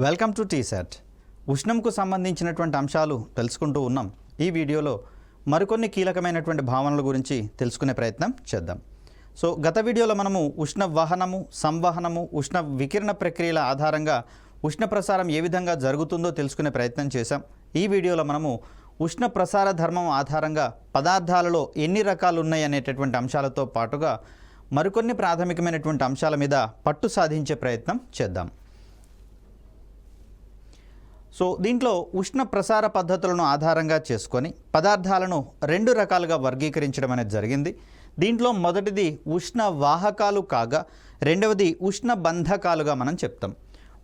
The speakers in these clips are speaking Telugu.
Welcome to T-SAT. ఉష్ణంకు సంబంధించినటువంటి అంశాలు తెలుసుకుంటూ ఉన్నాం. ఈ వీడియోలో మరికొన్ని కీలకమైనటువంటి భావనల గురించి తెలుసుకునే ప్రయత్నం చేద్దాం. గత వీడియోలో మనము ఉష్ణ వహనము, సంవహనము, ఉష్ణ వికిరణ ప్రక్రియల ఆధారంగా ఉష్ణ ప్రసారం ఏ విధంగా జరుగుతుందో తెలుసుకునే ప్రయత్నం చేశాం. ఈ వీడియోలో మనము ఉష్ణ ప్రసార ధర్మం ఆధారంగా పదార్థాలలో ఎన్ని రకాలు ఉన్నాయి అనేటటువంటి అంశాలతో పాటుగా మరికొన్ని ప్రాథమికమైనటువంటి అంశాల మీద పట్టు సాధించే ప్రయత్నం చేద్దాం. దీంట్లో ఉష్ణ ప్రసార పద్ధతులను ఆధారంగా చేసుకొని పదార్థాలను రెండు రకాలుగా వర్గీకరించడం అనేది జరిగింది. దీంట్లో మొదటిది ఉష్ణ వాహకాలు కాగా రెండవది ఉష్ణ బంధకాలుగా మనం చెప్తాం.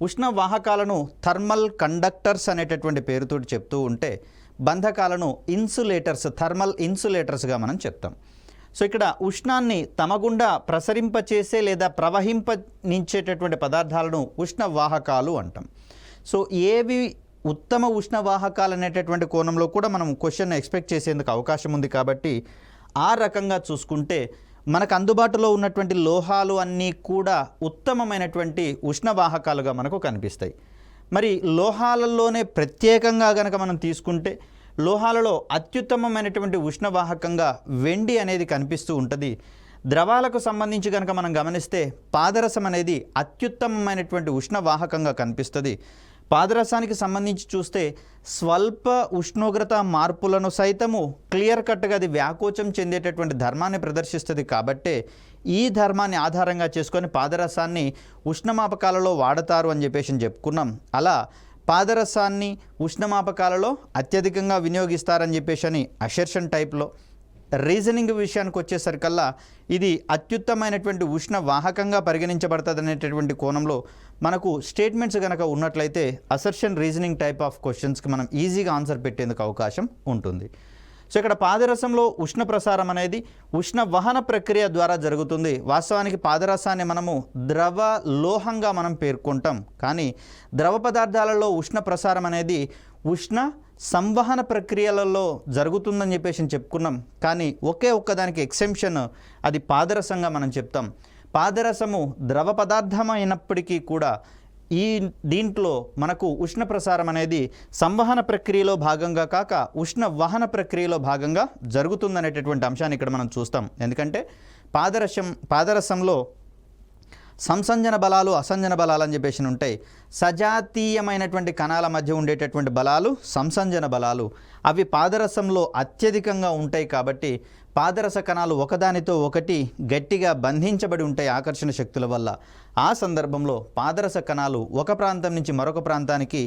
ఉష్ణ వాహకాలను థర్మల్ కండక్టర్స్ అనేటటువంటి పేరుతో చెప్తూ ఉంటే బంధకాలను ఇన్సులేటర్స్, థర్మల్ ఇన్సులేటర్స్గా మనం చెప్తాం. ఇక్కడ ఉష్ణాన్ని తమ గుండా ప్రసరింపచేసే లేదా ప్రవహింపనించేటటువంటి పదార్థాలను ఉష్ణ వాహకాలు అంటాం. ఏవి ఉత్తమ ఉష్ణవాహకాలు అనేటటువంటి కోణంలో కూడా మనం క్వశ్చన్ ఎక్స్పెక్ట్ చేసేందుకు అవకాశం ఉంది. కాబట్టి ఆ రకంగా చూసుకుంటే మనకు అందుబాటులో ఉన్నటువంటి లోహాలు అన్నీ కూడా ఉత్తమమైనటువంటి ఉష్ణవాహకాలుగా మనకు కనిపిస్తాయి. మరి లోహాలలోనే ప్రత్యేకంగా కనుక మనం తీసుకుంటే లోహాలలో అత్యుత్తమమైనటువంటి ఉష్ణవాహకంగా వెండి అనేది కనిపిస్తూ ఉంటుంది. ద్రవాలకు సంబంధించి కనుక మనం గమనిస్తే పాదరసం అనేది అత్యుత్తమమైనటువంటి ఉష్ణవాహకంగా కనిపిస్తుంది. పాదరసానికి సంబంధించి చూస్తే స్వల్ప ఉష్ణోగ్రత మార్పులను సైతము క్లియర్ కట్గా అది వ్యాకోచం చెందేటటువంటి ధర్మాన్ని ప్రదర్శిస్తుంది. కాబట్టే ఈ ధర్మాన్ని ఆధారంగా చేసుకొని పాదరసాన్ని ఉష్ణమాపకాలలో వాడతారు అని చెప్పుకున్నాం. అలా పాదరసాన్ని ఉష్ణమాపకాలలో అత్యధికంగా వినియోగిస్తారని చెప్పేసి అసెర్షన్ టైప్లో, రీజనింగ్ విషయానికి వచ్చేసరికల్లా ఇది అత్యుత్తమైనటువంటి ఉష్ణ వాహకంగా పరిగణించబడుతుంది అనేటటువంటి కోణంలో మనకు స్టేట్మెంట్స్ కనుక ఉన్నట్లయితే అసర్షన్ రీజనింగ్ టైప్ ఆఫ్ క్వశ్చన్స్కి మనం ఈజీగా ఆన్సర్ పెట్టేందుకు అవకాశం ఉంటుంది. ఇక్కడ పాదరసంలో ఉష్ణ ప్రసారం అనేది ఉష్ణ వహన ప్రక్రియ ద్వారా జరుగుతుంది. వాస్తవానికి పాదరసాన్ని మనము ద్రవ లోహంగా మనం పేర్కొంటాం. కానీ ద్రవ పదార్థాలలో ఉష్ణ ప్రసారం అనేది ఉష్ణ సంవహన ప్రక్రియలలో జరుగుతుందని చెప్పుకున్నాం. కానీ ఒక్కదానికి ఎక్సెంప్షన్, అది పాదరసంగా మనం చెప్తాం. పాదరసము ద్రవ పదార్థం అయినప్పటికీ కూడా దీంట్లో మనకు ఉష్ణ ప్రసారం అనేది సంవహన ప్రక్రియలో భాగంగా కాక ఉష్ణ వహన ప్రక్రియలో భాగంగా జరుగుతుందనేటటువంటి అంశాన్ని ఇక్కడ మనం చూస్తాం. ఎందుకంటే పాదరసంలో సంసంజన బలాలు, అసంజన బలాలు అని ఉంటాయి. సజాతీయమైనటువంటి కణాల మధ్య ఉండేటటువంటి బలాలు సంసంజన బలాలు, అవి పాదరసంలో అత్యధికంగా ఉంటాయి. కాబట్టి పాదరస కణాలు ఒకదానితో ఒకటి గట్టిగా బంధించబడి ఉంటాయి ఆకర్షణ శక్తుల వల్ల. ఆ సందర్భంలో పాదరస కణాలు ఒక ప్రాంతం నుంచి మరొక ప్రాంతానికి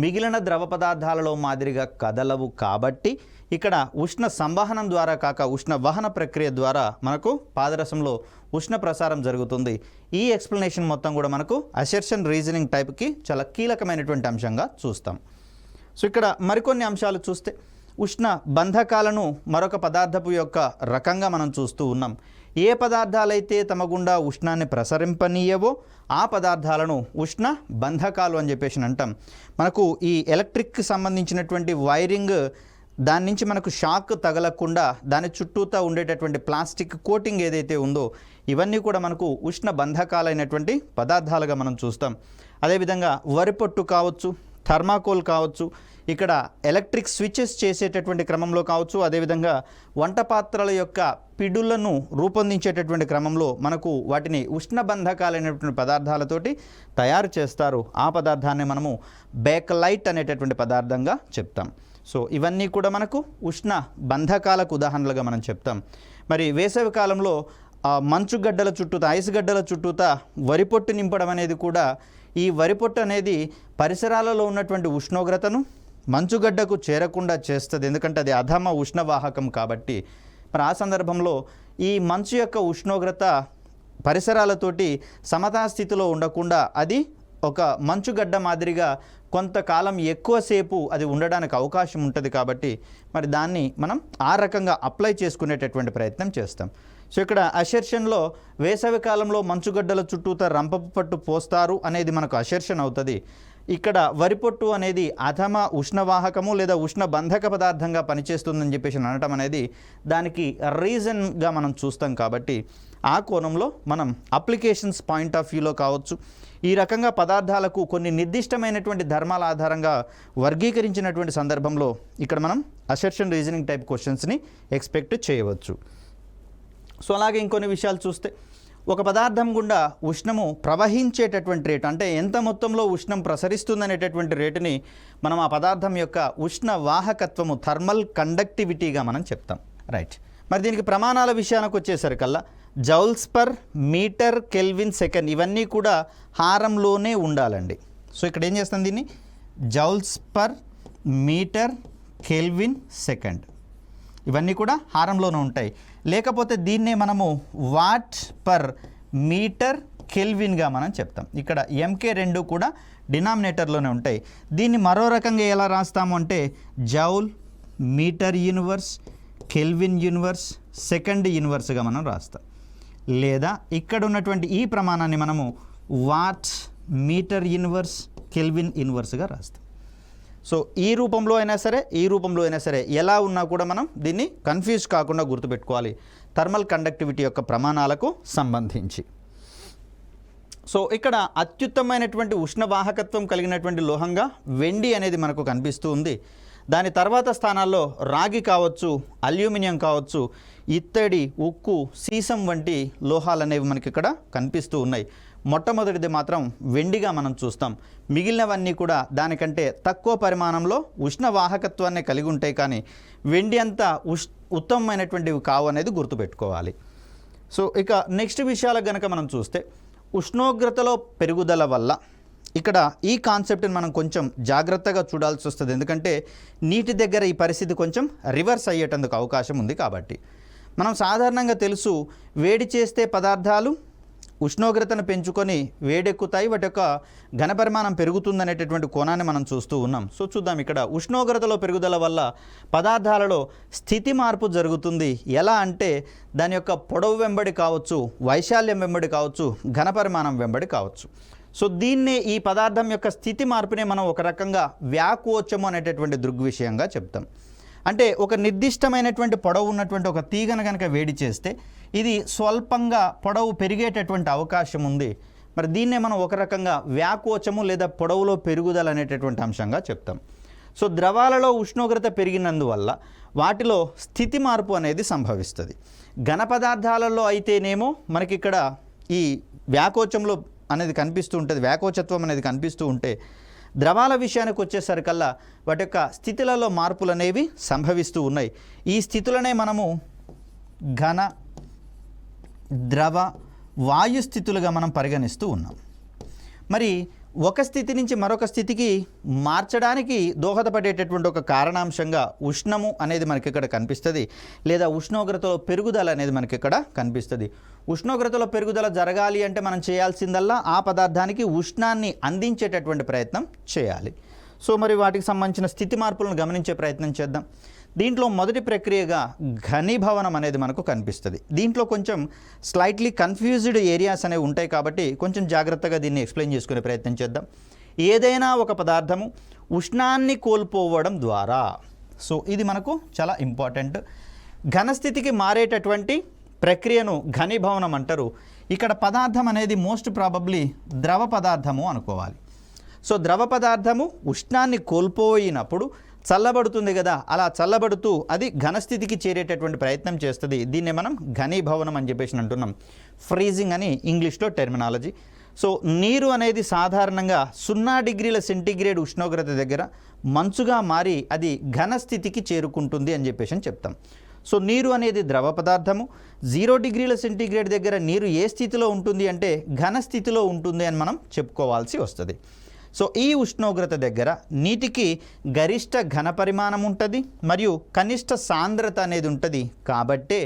మిగిలిన ద్రవ పదార్థాలలో మాదిరిగా కదలవు. కాబట్టి ఇక్కడ ఉష్ణ సంవహనం ద్వారా కాక ఉష్ణ వహన ప్రక్రియ ద్వారా మనకు పాదరసంలో ఉష్ణ ప్రసారం జరుగుతుంది. ఈ ఎక్స్ప్లెనేషన్ మొత్తం కూడా మనకు అసెర్షన్ రీజనింగ్ టైప్కి చాలా కీలకమైనటువంటి అంశంగా చూస్తాం. ఇక్కడ మరికొన్ని అంశాలు చూస్తే ఉష్ణ బంధకాలను మరొక పదార్థపు యొక్క రకంగా మనం చూస్తూ ఉన్నాం. ఏ పదార్థాలైతే తమ గుండా ఉష్ణాన్ని ప్రసరింపనీయవో ఆ పదార్థాలను ఉష్ణ బంధకాలు అని అంటాం. మనకు ఈ ఎలక్ట్రిక్కి సంబంధించినటువంటి వైరింగ్, దాని నుంచి మనకు షాక్ తగలకుండా దాని చుట్టూతా ఉండేటటువంటి ప్లాస్టిక్ కోటింగ్ ఏదైతే ఉందో ఇవన్నీ కూడా మనకు ఉష్ణ బంధకాలైనటువంటి పదార్థాలుగా మనం చూస్తాం. అదేవిధంగా వరిపొట్టు కావచ్చు, థర్మాకోల్ కావచ్చు, ఇక్కడ ఎలక్ట్రిక్ స్విచెస్ చేసేటటువంటి క్రమంలో కావచ్చు, అదేవిధంగా వంట పాత్రల యొక్క పిడులను రూపొందించేటటువంటి క్రమంలో మనకు వాటిని ఉష్ణ బంధకాలైనటువంటి పదార్థాలతోటి తయారు చేస్తారు. ఆ పదార్థాన్ని మనము బేకలైట్ అనేటటువంటి పదార్థంగా చెప్తాం. ఇవన్నీ కూడా మనకు ఉష్ణ బంధకాలకు ఉదాహరణలుగా మనం చెప్తాం. మరి వేసవి కాలంలో మంచుగడ్డల చుట్టూతా, ఐస్ గడ్డల చుట్టూతా వరిపొట్టు నింపడం అనేది కూడా, ఈ వరిపొట్టు అనేది పరిసరాలలో ఉన్నటువంటి ఉష్ణోగ్రతను మంచుగడ్డకు చేరకుండా చేస్తుంది. ఎందుకంటే అది అధమ ఉష్ణవాహకం కాబట్టి. మరి ఆ సందర్భంలో ఈ మంచు యొక్క ఉష్ణోగ్రత పరిసరాలతోటి సమతాస్థితిలో ఉండకుండా అది ఒక మంచుగడ్డ మాదిరిగా కొంతకాలం ఎక్కువసేపు అది ఉండడానికి అవకాశం ఉంటుంది. కాబట్టి మరి దాన్ని మనం ఆ రకంగా అప్లై చేసుకునేటటువంటి ప్రయత్నం చేస్తాం. ఇక్కడ అసెర్షన్లో వేసవి కాలంలో మంచుగడ్డల చుట్టూతా రంపపు పట్టు పోస్తారు అనేది మనకు అసెర్షన్ అవుతుంది. ఇక్కడ వరి పొట్టు అనేది అధమ ఉష్ణవాహకము లేదా ఉష్ణబంధక పదార్థంగా పనిచేస్తుందని చెప్పేసి అనటం అనేది దానికి రీజన్గా మనం చూస్తాం. కాబట్టి ఆ కోణంలో మనం అప్లికేషన్స్ పాయింట్ ఆఫ్ వ్యూలో కావచ్చు, ఈ రకంగా పదార్థాలకు కొన్ని నిర్దిష్టమైనటువంటి ధర్మాల ఆధారంగా వర్గీకరించినటువంటి సందర్భంలో ఇక్కడ మనం అసర్షన్ రీజనింగ్ టైప్ క్వశ్చన్స్ని ఎక్స్పెక్ట్ చేయవచ్చు. సో అలాగే ఇంకొన్ని విషయాలు చూస్తే, ఒక పదార్థం గుండా ఉష్ణము ప్రవహించేటటువంటి రేటు, అంటే ఎంత మొత్తంలో ఉష్ణం ప్రసరిస్తుందనేటటువంటి రేటుని మనం ఆ పదార్థం యొక్క ఉష్ణ వాహకత్వము, థర్మల్ కండక్టివిటీగా మనం చెప్తాం. రైట్. మరి దీనికి ప్రమాణాల విషయానికి వచ్చేసరికల్లా joules per metre kelvin second ఇవన్నీ కూడా హారంలోనే ఉండాలండి. సో ఇక్కడ ఏం చేస్తాం, దీన్ని joules per metre kelvin second ఇవన్నీ కూడా హారంలోనే ఉంటాయి. లేకపోతే దీన్నే మనము వాట్ పర్ మీటర్ కెల్విన్గా మనం చెప్తాం. ఇక్కడ ఎంకే రెండు కూడా డినామినేటర్లోనే ఉంటాయి. దీన్ని మరో రకంగా ఎలా రాస్తాము అంటే joule metre inverse kelvin inverse second యూనివర్స్గా మనం రాస్తాం. లేదా ఇక్కడ ఉన్నటువంటి ఈ ప్రమాణాన్ని మనము వాట్ మీటర్ యూనివర్స్ కెల్విన్ యూనివర్స్గా రాస్తాం. సో ఈ రూపంలో అయినా సరే, ఈ రూపంలో అయినా సరే, ఎలా ఉన్నా కూడా మనం దీన్ని కన్ఫ్యూజ్ కాకుండా గుర్తుపెట్టుకోవాలి థర్మల్ కండక్టివిటీ యొక్క ప్రమాణాలకు సంబంధించి. సో ఇక్కడ అత్యుత్తమైనటువంటి ఉష్ణవాహకత్వం కలిగినటువంటి లోహంగా వెండి అనేది మనకు కనిపిస్తూ ఉంది. దాని తర్వాత స్థానాల్లో రాగి కావచ్చు, అల్యూమినియం కావచ్చు, ఇత్తడి, ఉక్కు, సీసం వంటి లోహాలు అనేవి మనకి ఇక్కడ కనిపిస్తూ ఉన్నాయి. మొట్టమొదటిది మాత్రం వెండిగా మనం చూస్తాం. మిగిలినవన్నీ కూడా దానికంటే తక్కువ పరిమాణంలో ఉష్ణవాహకత్వాన్ని కలిగి ఉంటాయి, కానీ వెండి అంతా ఉత్తమమైనటువంటివి కావు అనేది గుర్తుపెట్టుకోవాలి. సో ఇక నెక్స్ట్ విషయాలకు కనుక మనం చూస్తే, ఉష్ణోగ్రతలో పెరుగుదల వల్ల ఇక్కడ ఈ కాన్సెప్ట్ని మనం కొంచెం జాగ్రత్తగా చూడాల్సి వస్తుంది. ఎందుకంటే నీటి దగ్గర ఈ పరిస్థితి కొంచెం రివర్స్ అయ్యేటందుకు అవకాశం ఉంది. కాబట్టి మనం సాధారణంగా తెలుసు, వేడి చేస్తే పదార్థాలు ఉష్ణోగ్రతను పెంచుకొని వేడెక్కుతాయి, వాటి యొక్క ఘనపరిమాణం పెరుగుతుందనేటటువంటి కోణాన్ని మనం చూస్తూ ఉన్నాం. సో చూద్దాం, ఇక్కడ ఉష్ణోగ్రతలో పెరుగుదల వల్ల పదార్థాలలో స్థితి మార్పు జరుగుతుంది. ఎలా అంటే దాని యొక్క పొడవు వెంబడి కావచ్చు, వైశాల్యం వెంబడి కావచ్చు, ఘనపరిమాణం వెంబడి కావచ్చు. సో దీన్నే, ఈ పదార్థం యొక్క స్థితి మార్పునే మనం ఒక రకంగా వ్యాకోచము అనేటటువంటి దృగ్విషయంగా చెప్తాం. అంటే ఒక నిర్దిష్టమైనటువంటి పొడవు ఉన్నటువంటి ఒక తీగను కనుక వేడి చేస్తే ఇది స్వల్పంగా పొడవు పెరిగేటటువంటి అవకాశం ఉంది. మరి దీన్నే మనం ఒక రకంగా వ్యాకోచము లేదా పొడవులో పెరుగుదల అనేటటువంటి అంశంగా చెప్తాం. సో ద్రవాలలో ఉష్ణోగ్రత పెరిగినందువల్ల వాటిలో స్థితి మార్పు అనేది సంభవిస్తుంది. ఘన పదార్థాలలో అయితేనేమో మనకి ఇక్కడ ఈ వ్యాకోచంలో అనేది కనిపిస్తూ ఉంటుంది, వ్యాకోచత్వం అనేది కనిపిస్తూ ఉంటే, ద్రవాల విషయానికి వచ్చేసరికల్లా వాటి యొక్క స్థితులలో మార్పులు అనేవి సంభవిస్తూ ఉన్నాయి. ఈ స్థితులనే మనము ఘన, ద్రవ, వాయు స్థితులుగా మనం పరిగణిస్తూ ఉన్నాం. మరి ఒక స్థితి నుంచి మరొక స్థితికి మార్చడానికి దోహదపడేటటువంటి ఒక కారణాంశంగా ఉష్ణము అనేది మనకి ఇక్కడ కనిపిస్తుంది, లేదా ఉష్ణోగ్రతలో పెరుగుదల అనేది మనకి ఇక్కడ కనిపిస్తుంది. ఉష్ణోగ్రతలో పెరుగుదల జరగాలి అంటే మనం చేయాల్సిందల్లా ఆ పదార్థానికి ఉష్ణాన్ని అందించేటటువంటి ప్రయత్నం చేయాలి. సో మరి వాటికి సంబంధించిన స్థితి మార్పులను గమనించే ప్రయత్నం చేద్దాం. దీంట్లో మొదటి ప్రక్రియగా ఘనీభవనం అనేది మనకు కనిపిస్తుంది. దీంట్లో కొంచెం స్లైట్లీ కన్ఫ్యూజ్డ్ ఏరియాస్ అనేవి ఉంటాయి, కాబట్టి కొంచెం జాగ్రత్తగా దీన్ని ఎక్స్ప్లెయిన్ చేసుకునే ప్రయత్నం చేద్దాం. ఏదైనా ఒక పదార్థము ఉష్ణాన్ని కోల్పోవడం ద్వారా, సో ఇది మనకు చాలా ఇంపార్టెంట్, ఘనస్థితికి మారేటటువంటి ప్రక్రియను ఘనీభవనం అంటారు. ఇక్కడ పదార్థం అనేది మోస్ట్ ప్రాబబ్లీ ద్రవ పదార్థము అనుకోవాలి. సో ద్రవ పదార్థము ఉష్ణాన్ని కోల్పోయినప్పుడు చల్లబడుతుంది కదా, అలా చల్లబడుతూ అది ఘనస్థితికి చేరేటటువంటి ప్రయత్నం చేస్తుంది. దీన్నే మనం ఘనీభవనం అని చెప్పేసి అంటున్నాం. ఫ్రీజింగ్ అని ఇంగ్లీష్లో టెర్మినాలజీ. సో నీరు అనేది సాధారణంగా 0 డిగ్రీల సెంటీగ్రేడ్ ఉష్ణోగ్రత దగ్గర మంచుగా మారి అది ఘనస్థితికి చేరుకుంటుంది అని చెప్పేసి చెప్తాం. సో నీరు అనేది ద్రవ పదార్థము. 0 డిగ్రీల సెంటీగ్రేడ్ దగ్గర నీరు ఏ స్థితిలో ఉంటుంది అంటే ఘన స్థితిలో ఉంటుంది అని మనం చెప్పుకోవాల్సి వస్తుంది. సో ఈ ఉష్ణోగ్రత దగ్గర నీటికి గరిష్ట ఘన పరిమాణం ఉంటుంది మరియు కనిష్ట సాంద్రత అనేది ఉంటుంది. కాబట్టే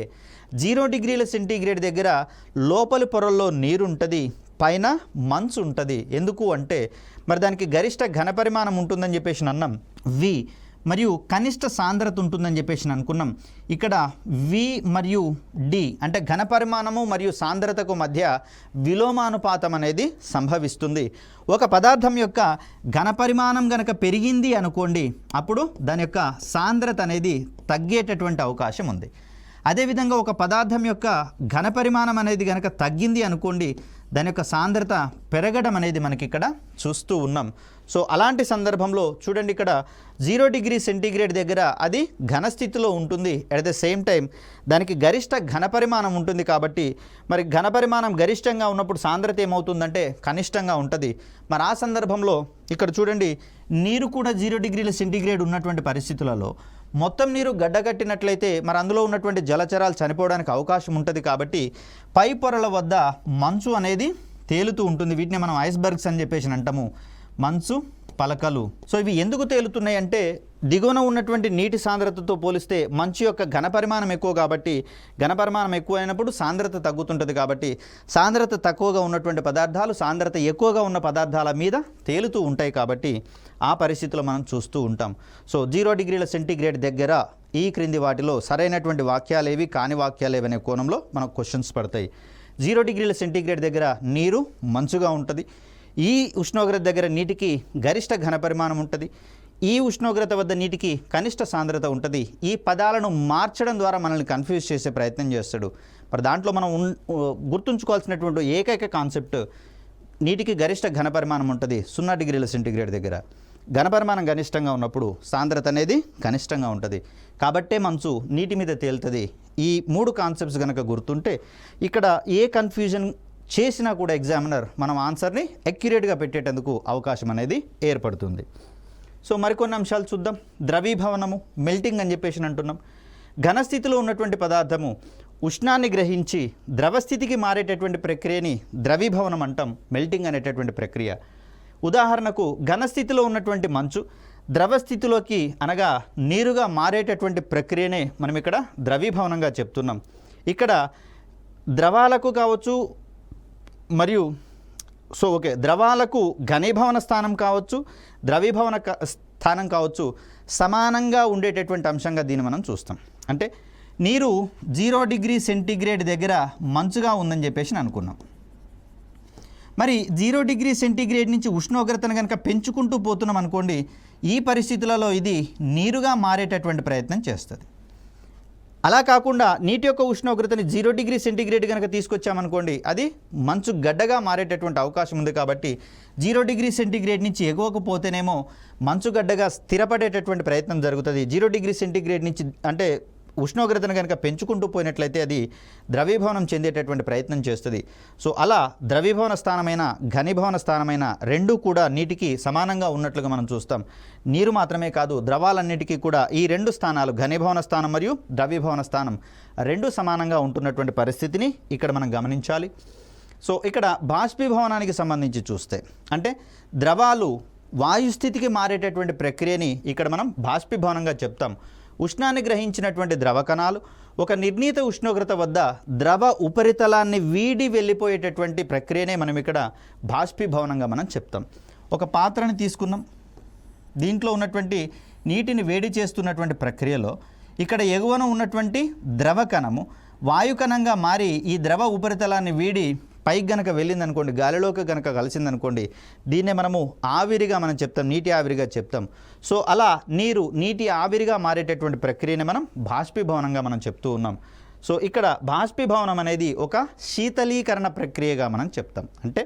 0 డిగ్రీల సెంటీగ్రేడ్ దగ్గర లోపలి పొరల్లో నీరు ఉంటుంది, పైన మంచు ఉంటుంది. ఎందుకు అంటే మరి దానికి గరిష్ట ఘన పరిమాణం ఉంటుందని చెప్పేసి అన్నాం. వి మరియు కనిష్ట సాంద్రత ఉంటుందని చెప్పేసి అనుకున్నాం. ఇక్కడ వి మరియు డి అంటే ఘనపరిమాణము మరియు సాంద్రతకు మధ్య విలోమానుపాతం అనేది సంభవిస్తుంది. ఒక పదార్థం యొక్క ఘనపరిమాణం గనక పెరిగింది అనుకోండి, అప్పుడు దాని యొక్క సాంద్రత అనేది తగ్గేటటువంటి అవకాశం ఉంది. అదేవిధంగా ఒక పదార్థం యొక్క ఘనపరిమాణం అనేది గనక తగ్గింది అనుకోండి, దాని యొక్క సాంద్రత పెరగడం అనేది మనకి ఇక్కడ చూస్తూ ఉన్నాం. సో అలాంటి సందర్భంలో చూడండి, ఇక్కడ 0 డిగ్రీ సెంటీగ్రేడ్ దగ్గర అది ఘనస్థితిలో ఉంటుంది. అట్ ద సేమ్ టైం దానికి గరిష్ట ఘనపరిమాణం ఉంటుంది. కాబట్టి మరి ఘనపరిమాణం గరిష్టంగా ఉన్నప్పుడు సాంద్రత ఏమవుతుందంటే కనిష్టంగా ఉంటుంది. మరి ఆ సందర్భంలో ఇక్కడ చూడండి, నీరు కూడా 0 డిగ్రీల సెంటీగ్రేడ్ ఉన్నటువంటి పరిస్థితులలో మొత్తం నీరు గడ్డగట్టినట్లయితే మరి అందులో ఉన్నటువంటి జలచరాలు చనిపోవడానికి అవకాశం ఉంటుంది. కాబట్టి పై పొరల వద్ద మంచు అనేది తేలుతూ ఉంటుంది. వీటిని మనం ఐస్బర్గ్స్ అని చెప్పేసి అంటాము, మంచు పలకలు. సో ఇవి ఎందుకు తేలుతున్నాయి అంటే దిగువన ఉన్నటువంటి నీటి సాంద్రతతో పోలిస్తే మంచు యొక్క ఘనపరిమాణం ఎక్కువ కాబట్టి ఘనపరిమాణం ఎక్కువ అయినప్పుడు సాంద్రత తగ్గుతుంటుంది. కాబట్టి సాంద్రత తక్కువగా ఉన్నటువంటి పదార్థాలు సాంద్రత ఎక్కువగా ఉన్న పదార్థాల మీద తేలుతూ ఉంటాయి. కాబట్టి ఆ పరిస్థితిలో మనం చూస్తూ ఉంటాం. సో 0 డిగ్రీల సెంటీగ్రేడ్ దగ్గర ఈ క్రింది వాటిలో సరైనటువంటి వాక్యాలేవి కాని వాక్యాలేవి అనే కోణంలో మనకు క్వశ్చన్స్ పడతాయి. 0 డిగ్రీల సెంటీగ్రేడ్ దగ్గర నీరు మంచుగా ఉంటుంది. ఈ ఉష్ణోగ్రత దగ్గర నీటికి గరిష్ట ఘనపరిమాణం ఉంటుంది. ఈ ఉష్ణోగ్రత వద్ద నీటికి కనిష్ట సాంద్రత ఉంటుంది. ఈ పదాలను మార్చడం ద్వారా మనల్ని కన్ఫ్యూజ్ చేసే ప్రయత్నం చేస్తాడు. మరి దాంట్లో మనం గుర్తుంచుకోవాల్సినటువంటి ఏకైక కాన్సెప్ట్, నీటికి గరిష్ట ఘనపరిమాణం ఉంటుంది 0 డిగ్రీల సెంటీగ్రేడ్ దగ్గర. ఘనపరిమాణం గనిష్టంగా ఉన్నప్పుడు సాంద్రత అనేది కనిష్టంగా ఉంటుంది. కాబట్టే మంచు నీటి మీద తేలుతుంది. ఈ 3 కాన్సెప్ట్స్ కనుక గుర్తుంటే ఇక్కడ ఏ కన్ఫ్యూజన్ చేసినా కూడా ఎగ్జామినర్ మనం ఆన్సర్ని అక్యురేట్గా పెట్టేటందుకు అవకాశం అనేది ఏర్పడుతుంది. సో మరికొన్ని అంశాలు చూద్దాం. ద్రవీభవనము, మెల్టింగ్ అని చెప్పేసి అంటున్నాం. ఘనస్థితిలో ఉన్నటువంటి పదార్థము ఉష్ణాన్ని గ్రహించి ద్రవస్థితికి మారేటటువంటి ప్రక్రియని ద్రవీభవనం అంటాం, మెల్టింగ్ అనేటటువంటి ప్రక్రియ. ఉదాహరణకు ఘనస్థితిలో ఉన్నటువంటి మంచు ద్రవస్థితిలోకి అనగా నీరుగా మారేటటువంటి ప్రక్రియనే మనం ఇక్కడ ద్రవీభవనంగా చెప్తున్నాం. ఇక్కడ ద్రవాలకు కావచ్చు మరియు ద్రవాలకు ఘనీభవన స్థానం కావచ్చు, ద్రవీభవన స్థానం కావచ్చు, సమానంగా ఉండేటటువంటి అంశంగా దీన్ని మనం చూస్తాం. అంటే నీరు 0 డిగ్రీ సెంటీగ్రేడ్ దగ్గర మంచుగా ఉందని చెప్పేసి అనుకున్నాం. మరి 0 డిగ్రీ సెంటీగ్రేడ్ నుంచి ఉష్ణోగ్రతను కనుక పెంచుకుంటూ పోతున్నాం అనుకోండి, ఈ పరిస్థితులలో ఇది నీరుగా మారేటటువంటి ప్రయత్నం చేస్తుంది. అలా కాకుండా నీటి యొక్క ఉష్ణోగ్రతని 0 డిగ్రీ సెంటీగ్రేడ్ కనుక తీసుకొచ్చామనుకోండి, అది మంచు గడ్డగా మారేటటువంటి అవకాశం ఉంది. కాబట్టి 0 డిగ్రీ సెంటీగ్రేడ్ నుంచి ఎగువకు పోతేనేమో మంచు గడ్డగా స్థిరపడేటటువంటి ప్రయత్నం జరుగుతుంది. 0 డిగ్రీ సెంటీగ్రేడ్ నుంచి అంటే ఉష్ణోగ్రతను కనుక పెంచుకుంటూ పోయినట్లయితే అది ద్రవీభవనం చెందేటటువంటి ప్రయత్నం చేస్తుంది. సో అలా ద్రవీభవన స్థానమైన ఘనీభవన స్థానమైన రెండూ కూడా నీటికి సమానంగా ఉన్నట్లుగా మనం చూస్తాం. నీరు మాత్రమే కాదు, ద్రవాలన్నిటికీ కూడా ఈ 2 స్థానాలు ఘనీభవన స్థానం మరియు ద్రవీభవన స్థానం రెండూ సమానంగా ఉంటున్నటువంటి పరిస్థితిని ఇక్కడ మనం గమనించాలి. సో ఇక్కడ బాష్పీభవనానికి సంబంధించి చూస్తే అంటే ద్రవాలు వాయుస్థితికి మారేటటువంటి ప్రక్రియని ఇక్కడ మనం బాష్పీభవనంగా చెప్తాం. ఉష్ణాన్ని గ్రహించినటువంటి ద్రవ కణాలు ఒక నిర్ణీత ఉష్ణోగ్రత వద్ద ద్రవ ఉపరితలాన్ని వీడి వెళ్ళిపోయేటటువంటి ప్రక్రియనే మనం ఇక్కడ బాష్పీభవనంగా మనం చెప్తాం. ఒక పాత్రని తీసుకున్నాం, దీంట్లో ఉన్నటువంటి నీటిని వేడి చేస్తున్నటువంటి ప్రక్రియలో ఇక్కడ ఎగువన ఉన్నటువంటి ద్రవ కణము వాయుకణంగా మారి ఈ ద్రవ ఉపరితలాన్ని వీడి పైకి గనక వెళ్ళిందనుకోండి, గాలిలోకి గనక కలిసిందనుకోండి, దీన్నే మనము ఆవిరిగా మనం చెప్తాం, నీటి ఆవిరిగా చెప్తాం. సో అలా నీటి ఆవిరిగా మారేటటువంటి ప్రక్రియని మనం బాష్పీభవనంగా మనం చెప్తూ ఉన్నాం. సో ఇక్కడ బాష్పీభవనం అనేది ఒక శీతలీకరణ ప్రక్రియగా మనం చెప్తాం. అంటే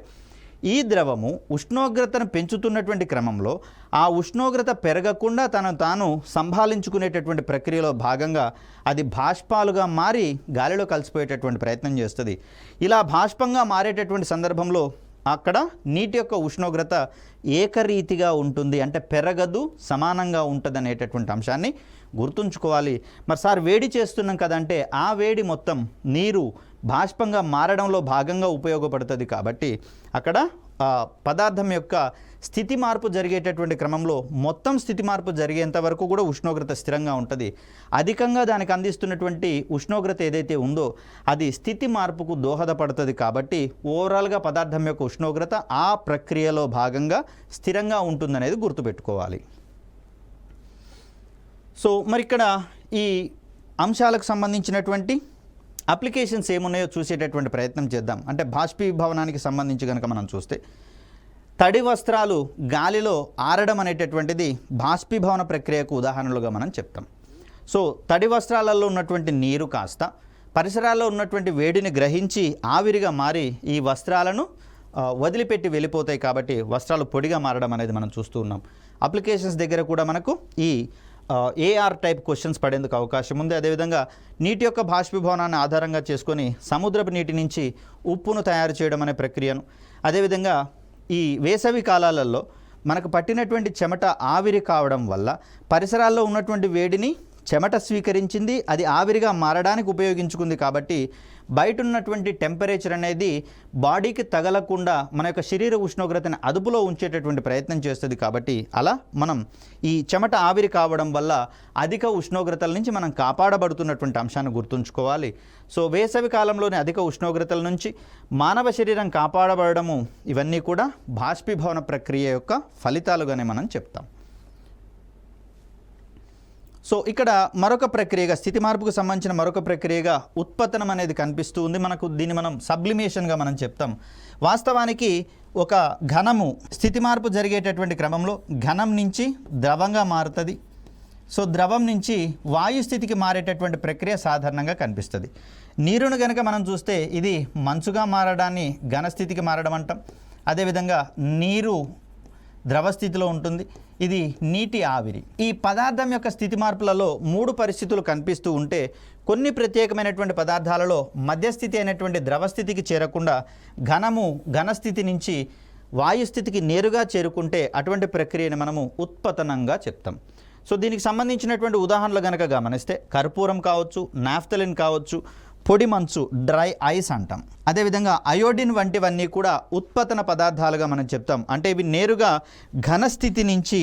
ఈ ద్రవము ఉష్ణోగ్రతను పెంచుతున్నటువంటి క్రమంలో ఆ ఉష్ణోగ్రత పెరగకుండా తాను సంభాళించుకునేటటువంటి ప్రక్రియలో భాగంగా అది బాష్పాలుగా మారి గాలిలో కలిసిపోయేటటువంటి ప్రయత్నం చేస్తుంది. ఇలా బాష్పంగా మారేటటువంటి సందర్భంలో అక్కడ నీటి యొక్క ఉష్ణోగ్రత ఏకరీతిగా ఉంటుంది, అంటే పెరగదు, సమానంగా ఉంటుంది అనేటటువంటి అంశాన్ని గుర్తుంచుకోవాలి. మరి సార్ వేడి చేస్తున్నాం కదంటే ఆ వేడి మొత్తం నీరు బాష్పంగా మారడంలో భాగంగా ఉపయోగపడుతుంది. కాబట్టి అక్కడ పదార్థం యొక్క స్థితి మార్పు జరిగేటటువంటి క్రమంలో మొత్తం స్థితి మార్పు జరిగేంత వరకు కూడా ఉష్ణోగ్రత స్థిరంగా ఉంటుంది. అధికంగా దానికి అందిస్తున్నటువంటి ఉష్ణోగ్రత ఏదైతే ఉందో అది స్థితి మార్పుకు దోహదపడుతుంది. కాబట్టి ఓవరాల్గా పదార్థం యొక్క ఉష్ణోగ్రత ఆ ప్రక్రియలో భాగంగా స్థిరంగా ఉంటుందనేది గుర్తుపెట్టుకోవాలి. సో మరి ఇక్కడ ఈ అంశాలకు సంబంధించినటువంటి అప్లికేషన్స్ ఏమున్నాయో చూసేటటువంటి ప్రయత్నం చేద్దాం. అంటే బాష్పీభవనానికి సంబంధించి కనుక మనం చూస్తే తడి వస్త్రాలు గాలిలో ఆరడం అనేటటువంటిది బాష్పీభవన ప్రక్రియకు ఉదాహరణలుగా మనం చెప్తాం. సో తడి వస్త్రాలలో ఉన్నటువంటి నీరు కాస్త పరిసరాల్లో ఉన్నటువంటి వేడిని గ్రహించి ఆవిరిగా మారి ఈ వస్త్రాలను వదిలిపెట్టి వెళ్ళిపోతాయి. కాబట్టి వస్త్రాలు పొడిగా మారడం అనేది మనం చూస్తూ ఉన్నాం. అప్లికేషన్స్ దగ్గర కూడా మనకు ఈ ఏఆర్ టైప్ క్వశ్చన్స్ పడేందుకు అవకాశం ఉంది. అదేవిధంగా నీటి యొక్క బాష్పీభవనాన్ని ఆధారంగా చేసుకొని సముద్రపు నీటి నుంచి ఉప్పును తయారు చేయడం అనే ప్రక్రియను, అదేవిధంగా ఈ వేసవి కాలాలలో మనకు పట్టినటువంటి చెమట ఆవిరి కావడం వల్ల పరిసరాల్లో ఉన్నటువంటి వేడిని చెమట స్వీకరించింది, అది ఆవిరిగా మారడానికి ఉపయోగించుకుంది. కాబట్టి బయట ఉన్నటువంటి టెంపరేచర్ అనేది బాడీకి తగలకుండా మన యొక్క శరీర ఉష్ణోగ్రతని అదుపులో ఉంచేటటువంటి ప్రయత్నం చేస్తుంది. కాబట్టి అలా మనం ఈ చెమట ఆవిరి కావడం వల్ల అధిక ఉష్ణోగ్రతల నుంచి మనం కాపాడబడుతున్నటువంటి అంశాన్ని గుర్తుంచుకోవాలి. సో వేసవి కాలంలోని అధిక ఉష్ణోగ్రతల నుంచి మానవ శరీరం కాపాడబడము, ఇవన్నీ కూడా బాష్పీభవన ప్రక్రియ యొక్క ఫలితాలుగానే మనం చెప్తాం. సో ఇక్కడ మరొక ప్రక్రియగా స్థితి మార్పుకు సంబంధించిన మరొక ప్రక్రియగా ఉత్పతనం అనేది కనిపిస్తూ ఉంది మనకు. దీన్ని మనం సబ్లిమేషన్గా మనం చెప్తాం. వాస్తవానికి ఒక ఘనము స్థితి మార్పు జరిగేటటువంటి క్రమంలో ఘనం నుంచి ద్రవంగా మారుతుంది. సో ద్రవం నుంచి వాయు స్థితికి మారేటటువంటి ప్రక్రియ సాధారణంగా కనిపిస్తుంది. నీరును కనుక మనం చూస్తే ఇది మంచుగా మారడాన్ని ఘనస్థితికి మారడం అంటాం. అదేవిధంగా నీరు ద్రవస్థితిలో ఉంటుంది, ఇది నీటి ఆవిరి. ఈ పదార్థం యొక్క స్థితి మార్పులలో 3 పరిస్థితులు కనిపిస్తూ ఉంటే కొన్ని ప్రత్యేకమైనటువంటి పదార్థాలలో మధ్యస్థితి అయినటువంటి ద్రవస్థితికి చేరకుండా ఘనము ఘనస్థితి నుంచి వాయుస్థితికి నేరుగా చేరుకుంటే అటువంటి ప్రక్రియను మనము ఉత్పతనంగా చెప్తాం. సో దీనికి సంబంధించినటువంటి ఉదాహరణలు కనుక గమనిస్తే కర్పూరం కావచ్చు, నాఫ్థలిన్ కావచ్చు, పొడి మంచు డ్రై ఐస్ అంటాం. అదేవిధంగా అయోడిన్ వంటివన్నీ కూడా ఉత్పతన పదార్థాలుగా మనం చెప్తాం. అంటే ఇవి నేరుగా ఘనస్థితి నుంచి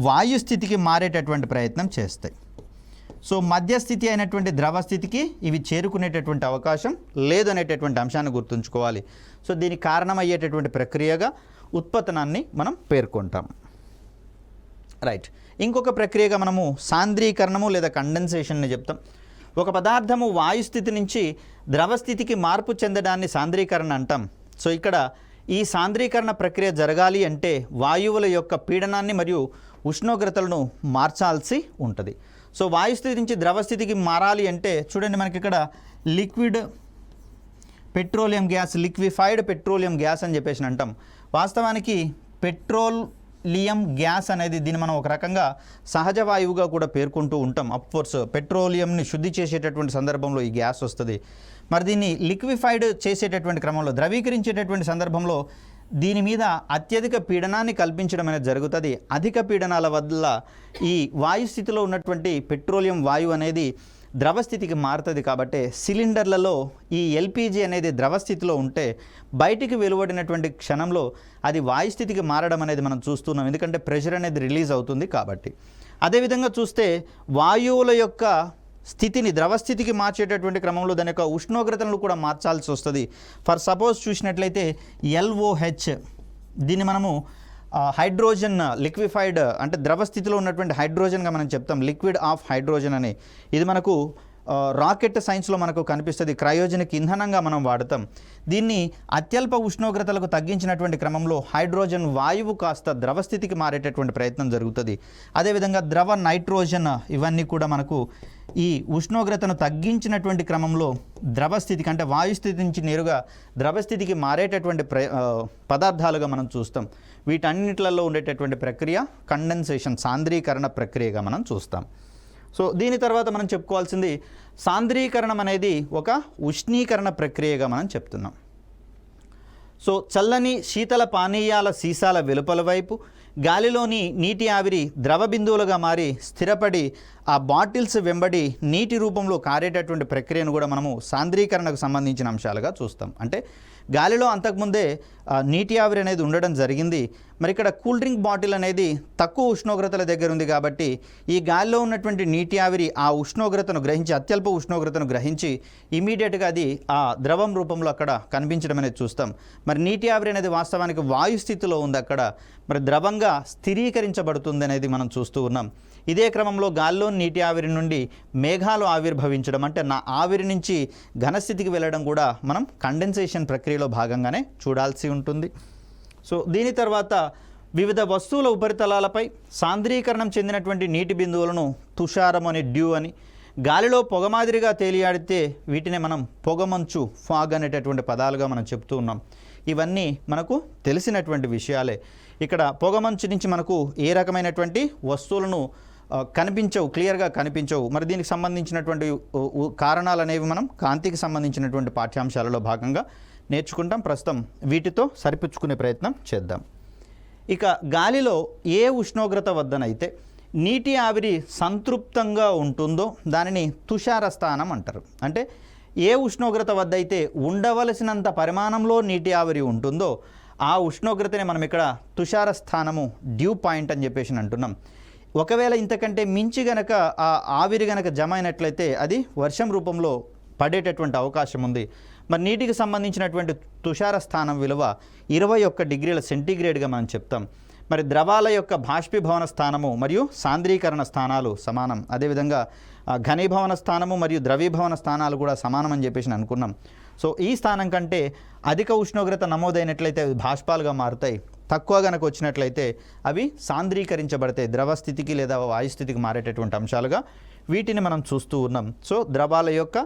వాయుస్థితికి మారేటటువంటి ప్రయత్నం చేస్తాయి. సో మధ్యస్థితి అయినటువంటి ద్రవస్థితికి ఇవి చేరుకునేటటువంటి అవకాశం లేదనేటటువంటి అంశాన్ని గుర్తుంచుకోవాలి. సో దీనికి కారణమయ్యేటటువంటి ప్రక్రియగా ఉత్పతనాన్ని మనం పేర్కొంటాం. రైట్. ఇంకొక ప్రక్రియగా మనము సాంద్రీకరణము లేదా కండెన్సేషన్ని చెప్తాం. ఒక పదార్థము వాయుస్థితి నుంచి ద్రవస్థితికి మార్పు చెందడాన్ని సాంద్రీకరణ అంటాం. సో ఇక్కడ ఈ సాంద్రీకరణ ప్రక్రియ జరగాలి అంటే వాయువుల యొక్క పీడనాన్ని మరియు ఉష్ణోగ్రతలను మార్చాల్సి ఉంటుంది. సో వాయుస్థితి నుంచి ద్రవస్థితికి మారాలి అంటే చూడండి, మనకి ఇక్కడ liquid petroleum gas, liquefied petroleum gas అని చెప్పేసి అంటాం. వాస్తవానికి పెట్రోలియం గ్యాస్ అనేది దీన్ని మనం ఒక రకంగా సహజ వాయువుగా కూడా పేర్కొంటూ ఉంటాం. అఫ్కోర్స్ పెట్రోలియంని శుద్ధి చేసేటటువంటి సందర్భంలో ఈ గ్యాస్ వస్తుంది. మరి దీన్ని లిక్విఫైడ్ చేసేటటువంటి క్రమంలో, ద్రవీకరించేటటువంటి సందర్భంలో దీని మీద అత్యధిక పీడనాన్ని కల్పించడం అనేది జరుగుతుంది. అధిక పీడనాల వల్ల ఈ వాయు స్థితిలో ఉన్నటువంటి పెట్రోలియం వాయువు అనేది ద్రవస్థితికి మారుతుంది. కాబట్టి సిలిండర్లలో ఈ ఎల్పిజి అనేది ద్రవస్థితిలో ఉంటే బయటికి వెలువడినటువంటి క్షణంలో అది వాయుస్థితికి మారడం అనేది మనం చూస్తున్నాం. ఎందుకంటే ప్రెషర్ అనేది రిలీజ్ అవుతుంది కాబట్టి. అదేవిధంగా చూస్తే వాయువుల యొక్క స్థితిని ద్రవస్థితికి మార్చేటటువంటి క్రమంలో దాని యొక్క ఉష్ణోగ్రతలను కూడా మార్చాల్సి వస్తుంది. ఫర్ సపోజ్ చూసినట్లయితే LOH, దీన్ని మనము హైడ్రోజన్ లిక్విఫైడ్ అంటే ద్రవస్థితిలో ఉన్నటువంటి హైడ్రోజన్గా మనం చెప్తాం. లిక్విడ్ ఆఫ్ హైడ్రోజన్ అని ఇది మనకు రాకెట్ సైన్స్లో మనకు కనిపిస్తుంది. క్రయోజనిక్ ఇంధనంగా మనం వాడతాం. దీన్ని అత్యల్ప ఉష్ణోగ్రతలకు తగ్గించినటువంటి క్రమంలో హైడ్రోజన్ వాయువు కాస్త ద్రవస్థితికి మారేటటువంటి ప్రయత్నం జరుగుతుంది. అదేవిధంగా ద్రవ నైట్రోజన్ ఇవన్నీ కూడా మనకు ఈ ఉష్ణోగ్రతను తగ్గించినటువంటి క్రమంలో ద్రవస్థితికి అంటే వాయుస్థితి నుంచి నేరుగా ద్రవస్థితికి మారేటటువంటి పదార్థాలుగా మనం చూస్తాం. వీటన్నిటిలో ఉండేటటువంటి ప్రక్రియ కండెన్సేషన్, సాంద్రీకరణ ప్రక్రియగా మనం చూస్తాం. సో దీని తర్వాత మనం చెప్పుకోవాల్సింది సాంద్రీకరణం అనేది ఒక ఉష్ణీకరణ ప్రక్రియగా మనం చెప్తున్నాం. సో చల్లని శీతల పానీయాల సీసాల వెలుపల వైపు గాలిలోని నీటి ఆవిరి ద్రవ బిందువులుగా మారి స్థిరపడి ఆ బాటిల్స్ వెంబడి నీటి రూపంలో కారేటటువంటి ప్రక్రియను కూడా మనము సాంద్రీకరణకు సంబంధించిన అంశాలుగా చూస్తాం. అంటే గాలిలో అంతకుముందే నీటి ఆవిరి అనేది ఉండడం జరిగింది. మరి ఇక్కడ కూల్ డ్రింక్ బాటిల్ అనేది తక్కువ ఉష్ణోగ్రతల దగ్గర ఉంది కాబట్టి ఈ గాలిలో ఉన్నటువంటి నీటి ఆవిరి ఆ ఉష్ణోగ్రతను గ్రహించి, అత్యల్ప ఉష్ణోగ్రతను గ్రహించి ఇమీడియట్గా అది ఆ ద్రవం రూపంలో అక్కడ కనిపించడం అనేది చూస్తాం. మరి నీటి ఆవిరి అనేది వాస్తవానికి వాయు స్థితిలో ఉంది. అక్కడ మరి ద్రవంగా పూర్తిగా స్థిరీకరించబడుతుంది అనేది మనం చూస్తూ ఉన్నాం. ఇదే క్రమంలో గాల్లో నీటి ఆవిరి నుండి మేఘాలు ఆవిర్భవించడం, అంటే నా ఆవిరి నుంచి ఘనస్థితికి వెళ్ళడం కూడా మనం కండెన్సేషన్ ప్రక్రియలో భాగంగానే చూడాల్సి ఉంటుంది. సో దీని తర్వాత వివిధ వస్తువుల ఉపరితలాలపై సాంద్రీకరణం చెందినటువంటి నీటి బిందువులను తుషారం అని, డ్యూ అని, గాలిలో పొగ మాదిరిగా తేలియాడితే వీటిని మనం పొగమంచు, ఫాగ్ అనేటటువంటి పదాలుగా మనం చెప్తూ ఉన్నాం. ఇవన్నీ మనకు తెలిసినటువంటి విషయాలే. ఇక్కడ పొగమంచు నుంచి మనకు ఏ రకమైనటువంటి వస్తువులను కనిపించవు, క్లియర్గా కనిపించవు. మరి దీనికి సంబంధించినటువంటి కారణాలు అనేవి మనం కాంతికి సంబంధించినటువంటి పాఠ్యాంశాలలో భాగంగా నేర్చుకుంటాం. ప్రస్తుతం వీటితో సరిపుచ్చుకునే ప్రయత్నం చేద్దాం. ఇక గాలిలో ఏ ఉష్ణోగ్రత వద్దనైతే నీటి ఆవిరి సంతృప్తంగా ఉంటుందో దానిని తుషార స్థానం అంటారు. అంటే ఏ ఉష్ణోగ్రత వద్ద అయితే ఉండవలసినంత పరిమాణంలో నీటి ఆవిరి ఉంటుందో ఆ ఉష్ణోగ్రతని మనం ఇక్కడ తుషార స్థానము, డ్యూ పాయింట్ అని చెప్పేసి అంటున్నాం. ఒకవేళ ఇంతకంటే మించి గనక ఆ ఆవిరి గనక జమ అయినట్లయితే అది వర్షం రూపంలో పడేటటువంటి అవకాశం ఉంది. మరి నీటికి సంబంధించినటువంటి తుషార స్థానం విలువ 21 డిగ్రీల సెంటీగ్రేడ్గా మనం చెప్తాం. మరి ద్రవాల యొక్క బాష్పీభవన స్థానము మరియు సాంద్రీకరణ స్థానాలు సమానం. అదేవిధంగా ఘనీభవన స్థానము మరియు ద్రవీభవన స్థానాలు కూడా సమానం అని చెప్పేసి అనుకున్నాం. సో ఈ స్థానం కంటే అధిక ఉష్ణోగ్రత నమోదైనట్లయితే అవి బాష్పాలుగా మారుతాయి. తక్కువ గనక వచ్చినట్లయితే అవి సాంద్రీకరించబడతాయి, ద్రవస్థితికి లేదా వాయుస్థితికి మారేటటువంటి అంశాలుగా వీటిని మనం చూస్తూ ఉన్నాం. సో ద్రవాల యొక్క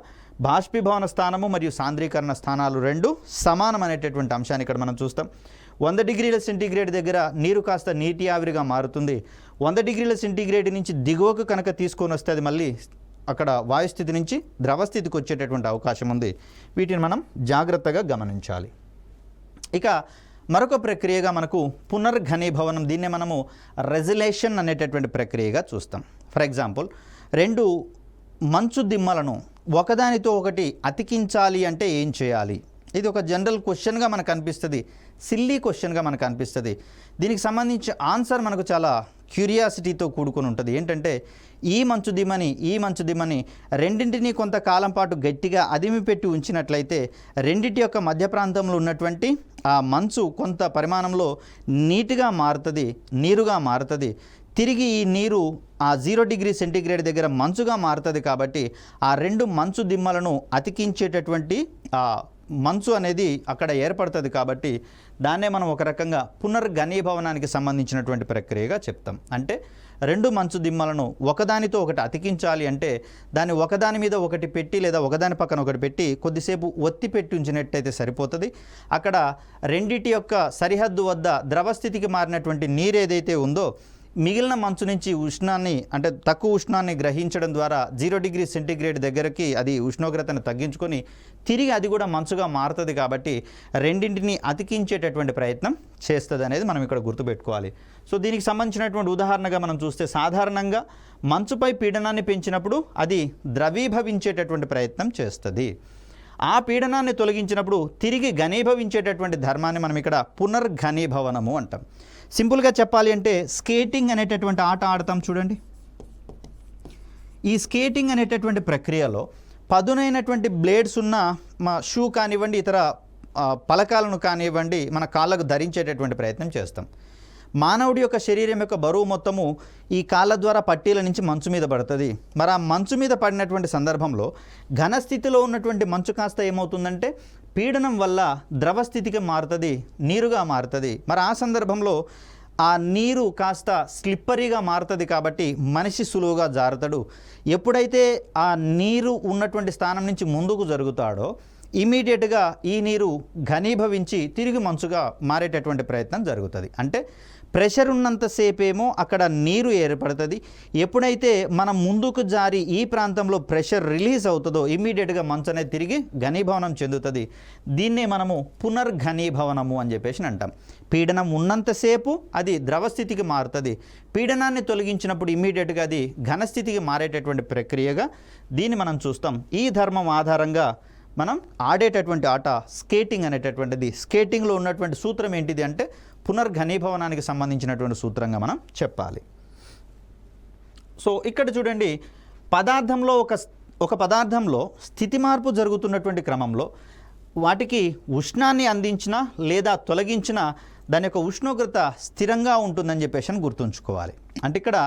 బాష్పీభవన స్థానము మరియు సాంద్రీకరణ స్థానాలు రెండు సమానం అనేటటువంటి అంశాన్ని ఇక్కడ మనం చూస్తాం. 100 డిగ్రీల సెంటీగ్రేడ్ దగ్గర నీరు కాస్త నీటి ఆవిరిగా మారుతుంది. 100 డిగ్రీల సెంటీగ్రేడ్ నుంచి దిగువకు కనుక తీసుకొని వస్తే అది మళ్ళీ అక్కడ వాయుస్థితి నుంచి ద్రవస్థితికి వచ్చేటటువంటి అవకాశం ఉంది. వీటిని మనం జాగ్రత్తగా గమనించాలి. ఇక మరొక ప్రక్రియగా మనకు పునర్ఘనీభవనం, దీన్నే మనము రెజిలేషన్ అనేటటువంటి ప్రక్రియగా చూస్తాం. ఫర్ ఎగ్జాంపుల్, 2 మంచు దిమ్మలను ఒకదానితో ఒకటి అతికించాలి అంటే ఏం చేయాలి? ఇది ఒక జనరల్ క్వశ్చన్గా మనకు అనిపిస్తుంది, సిల్లీ క్వశ్చన్గా మనకు అనిపిస్తుంది. దీనికి సంబంధించి ఆన్సర్ మనకు చాలా క్యూరియాసిటీతో కూడుకొని ఉంటుంది. ఏంటంటే ఈ మంచు దిమ్మని రెండింటినీ కొంతకాలం పాటు గట్టిగా అదిమి పెట్టి ఉంచినట్లయితే రెండింటి యొక్క మధ్య ప్రాంతంలో ఉన్నటువంటి ఆ మంచు కొంత పరిమాణంలో నీరుగా మారుతుంది. తిరిగి ఈ నీరు ఆ 0 డిగ్రీ సెంటీగ్రేడ్ దగ్గర మంచుగా మారుతుంది. కాబట్టి ఆ 2 మంచు దిమ్మలను అతికించేటటువంటి మంచు అనేది అక్కడ ఏర్పడుతుంది. కాబట్టి దాన్నే మనం ఒక రకంగా పునర్ఘనీభవనానికి సంబంధించినటువంటి ప్రక్రియగా చెప్తాం. అంటే 2 మంచు దిమ్మలను ఒకదానితో ఒకటి అతికించాలి అంటే దాన్ని ఒకదాని మీద ఒకటి పెట్టి లేదా ఒకదాని పక్కన ఒకటి పెట్టి కొద్దిసేపు ఒత్తి పెట్టి ఉంచినట్టయితే సరిపోతుంది. అక్కడ రెండిటి యొక్క సరిహద్దు వద్ద ద్రవస్థితికి మారినటువంటి నీరు ఏదైతే ఉందో మిగిలిన మంచు నుంచి ఉష్ణాన్ని, అంటే తక్కువ ఉష్ణాన్ని గ్రహించడం ద్వారా 0 డిగ్రీ సెంటీగ్రేడ్ దగ్గరకి అది ఉష్ణోగ్రతను తగ్గించుకొని తిరిగి అది కూడా మంచుగా మారుతుంది. కాబట్టి రెండింటిని అతికించేటటువంటి ప్రయత్నం చేస్తుంది అనేది మనం ఇక్కడ గుర్తుపెట్టుకోవాలి. సో దీనికి సంబంధించినటువంటి ఉదాహరణగా మనం చూస్తే సాధారణంగా మంచుపై పీడనాన్ని పెంచినప్పుడు అది ద్రవీభవించేటటువంటి ప్రయత్నం చేస్తుంది. ఆ పీడనాన్ని తొలగించినప్పుడు తిరిగి ఘనీభవించేటటువంటి ధర్మాన్ని మనం ఇక్కడ పునర్ఘనీభవనము అంటాం. సింపుల్గా చెప్పాలి అంటే స్కేటింగ్ అనేటటువంటి ఆట ఆడతాం చూడండి. ఈ స్కేటింగ్ అనేటటువంటి ప్రక్రియలో పదునైనటువంటి బ్లేడ్స్ ఉన్న మా షూ కానివ్వండి, ఇతర పలకాలను కానివ్వండి మన కాళ్ళకు ధరించేటటువంటి ప్రయత్నం చేస్తాం. మానవుడి యొక్క శరీరం యొక్క బరువు మొత్తము ఈ కాళ్ళ ద్వారా పట్టీల నుంచి మంచు మీద పడుతుంది. మరి ఆ మంచు మీద పడినటువంటి సందర్భంలో ఘనస్థితిలో ఉన్నటువంటి మంచు కాస్త ఏమవుతుందంటే పీడనం వల్ల ద్రవస్థితికి మారుతుంది, నీరుగా మారుతుంది. మరి ఆ సందర్భంలో ఆ నీరు కాస్త స్లిప్పరీగా మారుతుంది. కాబట్టి మనిషి సులువుగా జారుతాడు. ఎప్పుడైతే ఆ నీరు ఉన్నటువంటి స్థానం నుంచి ముందుకు జరుగుతాడో ఇమీడియట్గా ఈ నీరు ఘనీభవించి తిరిగి మంచుగా మారేటటువంటి ప్రయత్నం జరుగుతుంది. అంటే ప్రెషర్ ఉన్నంతసేపేమో అక్కడ నీరు ఏర్పడుతుంది. ఎప్పుడైతే మనం ముందుకు జారి ఈ ప్రాంతంలో ప్రెషర్ రిలీజ్ అవుతుందో ఇమీడియట్గా మంచు అనేది తిరిగి ఘనీభవనం చెందుతుంది. దీన్నే మనము పునర్ఘనీభవనము అని చెప్పేసి అంటాం. పీడనం ఉన్నంతసేపు అది ద్రవస్థితికి మారుతుంది. పీడనాన్ని తొలగించినప్పుడు ఇమీడియట్గా అది ఘనస్థితికి మారేటటువంటి ప్రక్రియగా దీన్ని మనం చూస్తాం. ఈ ధర్మం ఆధారంగా మనం ఆడేటటువంటి ఆట స్కేటింగ్ అనేటటువంటిది. స్కేటింగ్లో ఉన్నటువంటి సూత్రం ఏంటిది అంటే పునర్ఘనీభవనానికి సంబంధించినటువంటి సూత్రంగా మనం చెప్పాలి. సో ఇక్కడ చూడండి, పదార్థంలో ఒక పదార్థంలో స్థితి మార్పు జరుగుతున్నటువంటి క్రమంలో వాటికి ఉష్ణాన్ని అందించిన లేదా తొలగించిన దాని యొక్క ఉష్ణోగ్రత స్థిరంగా ఉంటుందని చెప్పేసి గుర్తుంచుకోవాలి. అంటే ఇక్కడ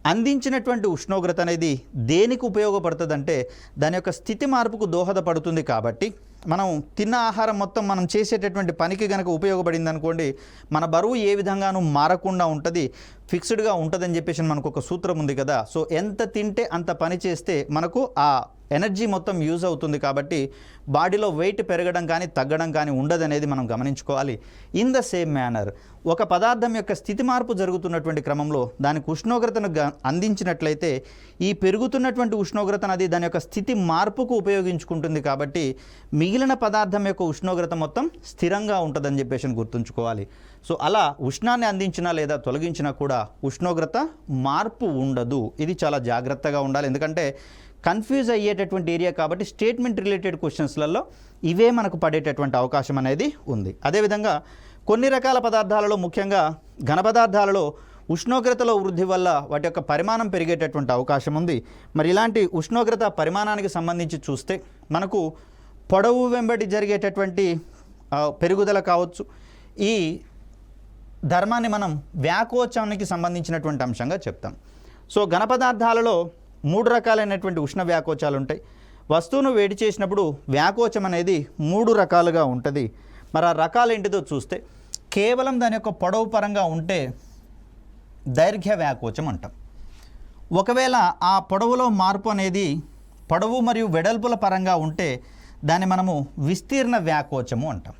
అందించినటువంటి ఉష్ణోగ్రత అనేది దేనికి ఉపయోగపడుతుందంటే దాని యొక్క స్థితి మార్పుకు దోహదపడుతుంది. కాబట్టి మనం తిన్న ఆహారం మొత్తం మనం చేసేటటువంటి పనికి కనుక ఉపయోగపడింది అనుకోండి, మన బరువు ఏ విధంగానూ మారకుండా ఉంటుంది, ఫిక్స్డ్గా ఉంటుందని చెప్పేసి మనకు ఒక సూత్రం ఉంది కదా. సో ఎంత తింటే అంత పని చేస్తే మనకు ఆ ఎనర్జీ మొత్తం యూజ్ అవుతుంది. కాబట్టి బాడీలో వెయిట్ పెరగడం కానీ తగ్గడం కానీ ఉండదనేది మనం గమనించుకోవాలి. ఇన్ ద సేమ్ మేనర్ ఒక పదార్థం యొక్క స్థితి మార్పు జరుగుతున్నటువంటి క్రమంలో దానికి ఉష్ణోగ్రతను అందించినట్లయితే ఈ పెరుగుతున్నటువంటి ఉష్ణోగ్రతను అది దాని యొక్క స్థితి మార్పుకు ఉపయోగించుకుంటుంది. కాబట్టి మిగిలిన పదార్థం యొక్క ఉష్ణోగ్రత మొత్తం స్థిరంగా ఉంటుందని చెప్పేసి గుర్తుంచుకోవాలి. సో అలా ఉష్ణాన్ని అందించినా లేదా తొలగించినా కూడా ఉష్ణోగ్రత మార్పు ఉండదు. ఇది చాలా జాగ్రత్తగా ఉండాలి, ఎందుకంటే కన్ఫ్యూజ్ అయ్యేటటువంటి ఏరియా. కాబట్టి స్టేట్మెంట్ రిలేటెడ్ క్వశ్చన్స్లలో ఇవే మనకు పడేటటువంటి అవకాశం అనేది ఉంది. అదేవిధంగా కొన్ని రకాల పదార్థాలలో, ముఖ్యంగా ఘన పదార్థాలలో ఉష్ణోగ్రతలో వృద్ధి వల్ల వాటి యొక్క పరిమాణం పెరిగేటటువంటి అవకాశం ఉంది. మరి ఇలాంటి ఉష్ణోగ్రత పరిమాణానికి సంబంధించి చూస్తే మనకు పొడవు వెంబడి జరిగేటటువంటి పెరుగుదల కావచ్చు. ఈ ధర్మాన్ని మనం వ్యాకోచానికి సంబంధించినటువంటి అంశంగా చెప్తాం. సో ఘన పదార్థాలలో 3 రకాలైనటువంటి ఉష్ణ వ్యాకోచాలు ఉంటాయి. వస్తువును వేడి చేసినప్పుడు వ్యాకోచం అనేది 3 రకాలుగా ఉంటుంది. మరి ఆ రకాలు ఏంటిదో చూస్తే కేవలం దాని యొక్క పొడవు పరంగా ఉంటే దైర్ఘ్య వ్యాకోచం అంటాం. ఒకవేళ ఆ పొడవులో మార్పు అనేది పొడవు మరియు వెడల్పుల పరంగా ఉంటే దాన్ని మనము విస్తీర్ణ వ్యాకోచము అంటాం.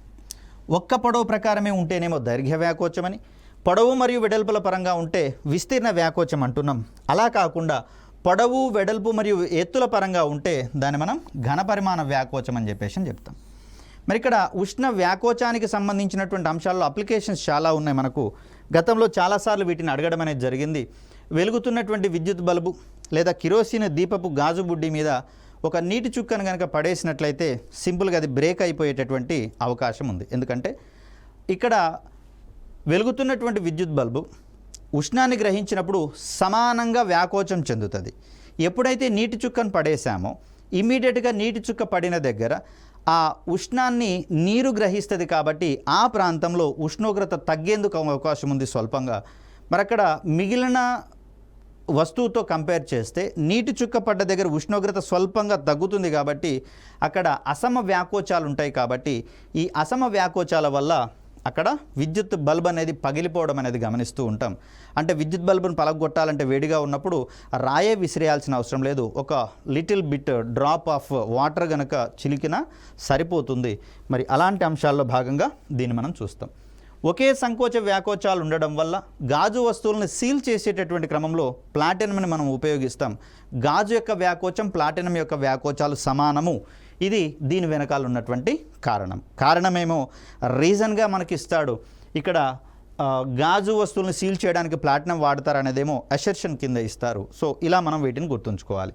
ఒక్క పొడవు ప్రకారమే ఉంటేనేమో దైర్ఘ్య వ్యాకోచం అని, పొడవు మరియు వెడల్పుల పరంగా ఉంటే విస్తీర్ణ వ్యాకోచం అంటున్నాం. అలా కాకుండా పొడవు వెడల్పు మరియు ఎత్తుల పరంగా ఉంటే దాన్ని మనం ఘన పరిమాణ వ్యాకోచం అని చెప్పేసి చెప్తాం. మరి ఇక్కడ ఉష్ణ వ్యాకోచానికి సంబంధించినటువంటి అంశాల్లో అప్లికేషన్స్ చాలా ఉన్నాయి. మనకు గతంలో చాలాసార్లు వీటిని అడగడం అనేది జరిగింది. వెలుగుతున్నటువంటి విద్యుత్ బల్బు లేదా కిరోసిన్ దీపపు గాజు బుడ్డి మీద ఒక నీటి చుక్కను కనుక పడేసినట్లయితే సింపుల్గా అది బ్రేక్ అయిపోయేటటువంటి అవకాశం ఉంది. ఎందుకంటే ఇక్కడ వెలుగుతున్నటువంటి విద్యుత్ బల్బు ఉష్ణాన్ని గ్రహించినప్పుడు సమానంగా వ్యాకోచం చెందుతుంది. ఎప్పుడైతే నీటి చుక్కను పడేసామో ఇమ్మీడియట్గా నీటి చుక్క పడిన దగ్గర ఆ ఉష్ణాన్ని నీరు గ్రహిస్తుంది. కాబట్టి ఆ ప్రాంతంలో ఉష్ణోగ్రత తగ్గేందుకు అవకాశం ఉంది స్వల్పంగా. మరి అక్కడ మిగిలిన వస్తువుతో కంపేర్ చేస్తే నీటి చుక్క పడ్డ దగ్గర ఉష్ణోగ్రత స్వల్పంగా తగ్గుతుంది. కాబట్టి అక్కడ అసమ వ్యాకోచాలు ఉంటాయి. కాబట్టి ఈ అసమ వ్యాకోచాల వల్ల అక్కడ విద్యుత్ బల్బ్ అనేది పగిలిపోవడం అనేది గమనిస్తూ ఉంటాం. అంటే విద్యుత్ బల్బును పలగొట్టాలంటే వేడిగా ఉన్నప్పుడు రాయే విసిరేయాల్సిన అవసరం లేదు, ఒక little bit drop of water గనక చిలికినా సరిపోతుంది. మరి అలాంటి అంశాల్లో భాగంగా దీన్ని మనం చూస్తాం. ఒకే సంకోచ వ్యాకోచాలు ఉండడం వల్ల గాజు వస్తువులను సీల్ చేసేటటువంటి క్రమంలో ప్లాటినంని మనం ఉపయోగిస్తాం. గాజు యొక్క వ్యాకోచం ప్లాటినం యొక్క వ్యాకోచాలు సమానము. ఇది దీని వెనకాల ఉన్నటువంటి కారణమేమో రీజన్గా మనకి ఇస్తాడు. ఇక్కడ గాజు వస్తువులను సీల్ చేయడానికి ప్లాటినం వాడతారనేదేమో అసెర్షన్ కింద ఇస్తారు. సో ఇలా మనం వీటిని గుర్తుంచుకోవాలి.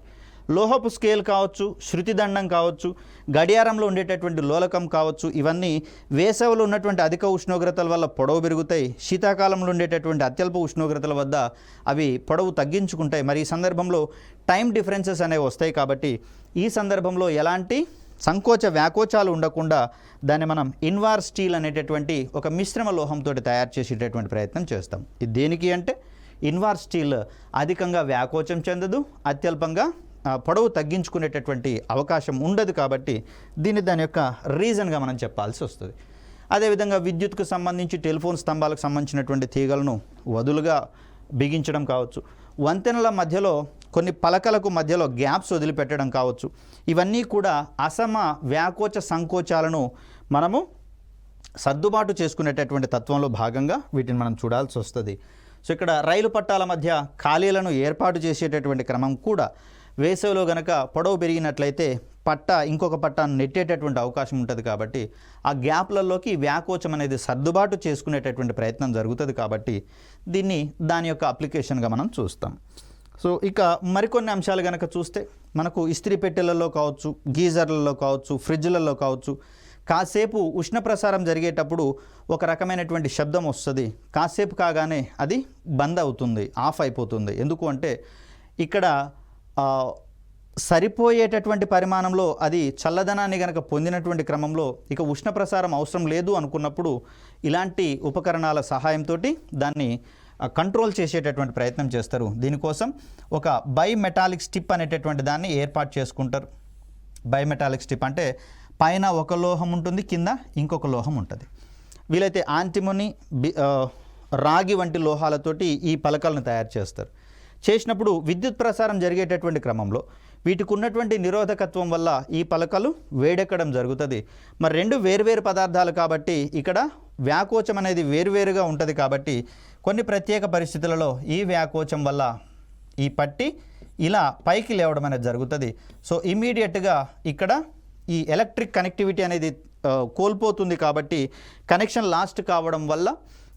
లోహపు స్కేల్ కావచ్చు, శృతిదండం కావచ్చు, గడియారంలో ఉండేటటువంటి లోలకం కావచ్చు, ఇవన్నీ వేసవిలో ఉన్నటువంటి అధిక ఉష్ణోగ్రతల వల్ల పొడవు పెరుగుతాయి. శీతాకాలంలో ఉండేటటువంటి అత్యల్ప ఉష్ణోగ్రతల వద్ద అవి పొడవు తగ్గించుకుంటాయి. మరి ఈ సందర్భంలో టైం డిఫరెన్సెస్ అనేవి వస్తాయి. కాబట్టి ఈ సందర్భంలో ఎలాంటి సంకోచ వ్యాకోచాలు ఉండకుండా దాన్ని మనం ఇన్వార్ స్టీల్ అనేటటువంటి ఒక మిశ్రమ లోహంతో తయారు చేసేటటువంటి ప్రయత్నం చేస్తాం. ఇది దేనికి అంటే ఇన్వార్ స్టీల్ అధికంగా వ్యాకోచం చెందదు, అత్యల్పంగా పొడవు తగ్గించుకునేటటువంటి అవకాశం ఉండదు. కాబట్టి దీన్ని దాని యొక్క రీజన్గా మనం చెప్పాల్సి వస్తుంది. అదేవిధంగా విద్యుత్కు సంబంధించి టెలిఫోన్ స్తంభాలకు సంబంధించినటువంటి తీగలను వదులుగా బిగించడం కావచ్చు, వంతెనల మధ్యలో కొన్ని పలకలకు మధ్యలో గ్యాప్స్ వదిలిపెట్టడం కావచ్చు, ఇవన్నీ కూడా అసమ వ్యాకోచ సంకోచాలను మనము సర్దుబాటు చేసుకునేటటువంటి తత్వంలో భాగంగా వీటిని మనం చూడాల్సి వస్తుంది. సో ఇక్కడ రైలు పట్టాల మధ్య ఖాళీలను ఏర్పాటు చేసేటటువంటి క్రమం కూడా వేసవిలో గనక పొడవు పెరిగినట్లయితే పట్ట ఇంకొక పట్టాను నెట్టేటటువంటి అవకాశం ఉంటుంది. కాబట్టి ఆ గ్యాప్లలోకి వ్యాకోచం అనేది సర్దుబాటు చేసుకునేటటువంటి ప్రయత్నం జరుగుతుంది. కాబట్టి దీన్ని దాని యొక్క అప్లికేషన్గా మనం చూస్తాం. సో ఇక మరికొన్ని అంశాలు కనుక చూస్తే మనకు ఇస్త్రీ పెట్టెలలో కావచ్చు, గీజర్లలో కావచ్చు, ఫ్రిడ్జ్లలో కావచ్చు, కాసేపు ఉష్ణ ప్రసారం జరిగేటప్పుడు ఒక రకమైనటువంటి శబ్దం వస్తుంది. కాసేపు కాగానే అది బంద్ అవుతుంది, ఆఫ్ అయిపోతుంది. ఎందుకు అంటే ఇక్కడ సరిపోయేటటువంటి పరిమాణంలో అది చల్లదనాన్ని గనక పొందినటువంటి క్రమంలో ఇక ఉష్ణ ప్రసారం అవసరం లేదు అనుకున్నప్పుడు ఇలాంటి ఉపకరణాల సహాయంతో దాన్ని కంట్రోల్ చేసేటటువంటి ప్రయత్నం చేస్తారు. దీనికోసం ఒక బైమెటాలిక్ స్టిప్ అనేటటువంటి దాన్ని ఏర్పాటు చేసుకుంటారు. బైమెటాలిక్ స్టిప్ అంటే పైన ఒక లోహం ఉంటుంది, కింద ఇంకొక లోహం ఉంటుంది. వీలైతే యాంటిమోని, రాగి వంటి లోహాలతోటి ఈ పలకలను తయారు చేస్తారు. చేసినప్పుడు విద్యుత్ ప్రసారం జరిగేటటువంటి క్రమంలో వీటికి ఉన్నటువంటి నిరోధకత్వం వల్ల ఈ పలకలు వేడెక్కడం జరుగుతుంది. మరి రెండు వేరువేరు పదార్థాలు కాబట్టి ఇక్కడ వ్యాకోచం అనేది వేరువేరుగా ఉంటుంది. కాబట్టి కొన్ని ప్రత్యేక పరిస్థితులలో ఈ వ్యాకోచం వల్ల ఈ పట్టి ఇలా పైకి లేవడం అనేది జరుగుతుంది. సో ఇమీడియట్గా ఇక్కడ ఈ ఎలక్ట్రిక్ కనెక్టివిటీ అనేది కోల్పోతుంది. కాబట్టి కనెక్షన్ లాస్ట్ కావడం వల్ల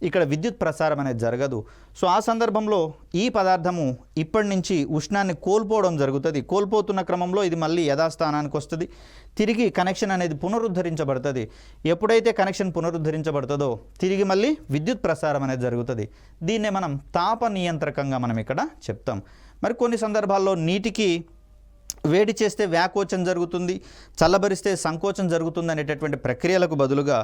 ఇక్కడ విద్యుత్ ప్రసారం అనేది జరగదు. సో ఆ సందర్భంలో ఈ పదార్థము ఇప్పటి నుంచి ఉష్ణాన్ని కోల్పోవడం జరుగుతుంది. కోల్పోతున్న క్రమంలో ఇది మళ్ళీ యథాస్థానానికి వస్తుంది. తిరిగి కనెక్షన్ అనేది పునరుద్ధరించబడుతుంది. ఎప్పుడైతే కనెక్షన్ పునరుద్ధరించబడుతుందో తిరిగి మళ్ళీ విద్యుత్ ప్రసారం అనేది జరుగుతుంది. దీన్నే మనం తాప నియంత్రకంగా మనం ఇక్కడ చెప్తాం. మరి కొన్ని సందర్భాల్లో నీటికి వేడి చేస్తే వ్యాకోచం జరుగుతుంది, చల్లబరిస్తే సంకోచం జరుగుతుంది అనేటటువంటి ప్రక్రియలకు బదులుగా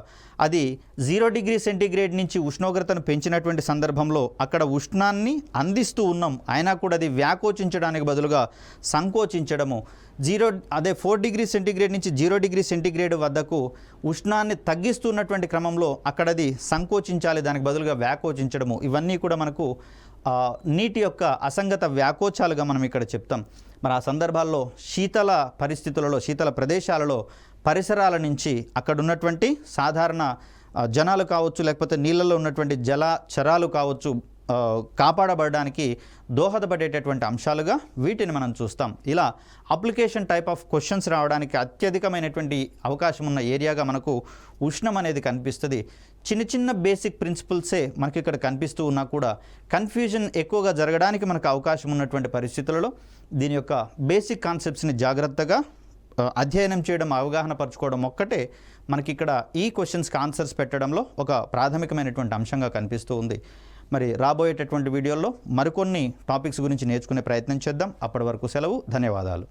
అది 0 డిగ్రీ సెంటీగ్రేడ్ నుంచి ఉష్ణోగ్రతను పెంచినటువంటి సందర్భంలో అక్కడ ఉష్ణాన్ని అందిస్తూ ఉన్నాం, అయినా కూడా అది వ్యాకోచించడానికి బదులుగా సంకోచించడము, 4 డిగ్రీ సెంటీగ్రేడ్ నుంచి 0 డిగ్రీ సెంటీగ్రేడ్ వద్దకు ఉష్ణాన్ని తగ్గిస్తున్నటువంటి క్రమంలో అక్కడ అది సంకోచించాలి, దానికి బదులుగా వ్యాకోచించడము, ఇవన్నీ కూడా మనకు నీటి యొక్క అసంగత వ్యాకోచాలుగా మనం ఇక్కడ చెప్తాం. మరి ఆ సందర్భాల్లో శీతల పరిస్థితులలో, శీతల ప్రదేశాలలో పరిసరాల నుంచి అక్కడ ఉన్నటువంటి సాధారణ జనాలు కావచ్చు, లేకపోతే నీళ్ళలో ఉన్నటువంటి జలచరాలు కావచ్చు, కాపాడబడడానికి దోహదపడేటటువంటి అంశాలుగా వీటిని మనం చూస్తాం. ఇలా అప్లికేషన్ టైప్ ఆఫ్ క్వశ్చన్స్ రావడానికి అత్యధికమైనటువంటి అవకాశం ఉన్న ఏరియాగా మనకు ఉష్ణం అనేది కనిపిస్తుంది. చిన్న చిన్న బేసిక్ ప్రిన్సిపల్సే మనకి ఇక్కడ కనిపిస్తూ ఉన్నా కూడా కన్ఫ్యూజన్ ఎక్కువగా జరగడానికి మనకు అవకాశం ఉన్నటువంటి పరిస్థితులలో దీని యొక్క బేసిక్ కాన్సెప్ట్స్ని జాగ్రత్తగా అధ్యయనం చేయడం, అవగాహన పరచుకోవడం ఒక్కటే మనకి ఇక్కడ ఈ క్వశ్చన్స్కి ఆన్సర్స్ పెట్టడంలో ఒక ప్రాథమికమైనటువంటి అంశంగా కనిపిస్తూ ఉంది. మరి రాబోయేటటువంటి వీడియోల్లో మరికొన్ని టాపిక్స్ గురించి నేర్చుకునే ప్రయత్నం చేద్దాం. అప్పటి వరకు సెలవు. ధన్యవాదాలు.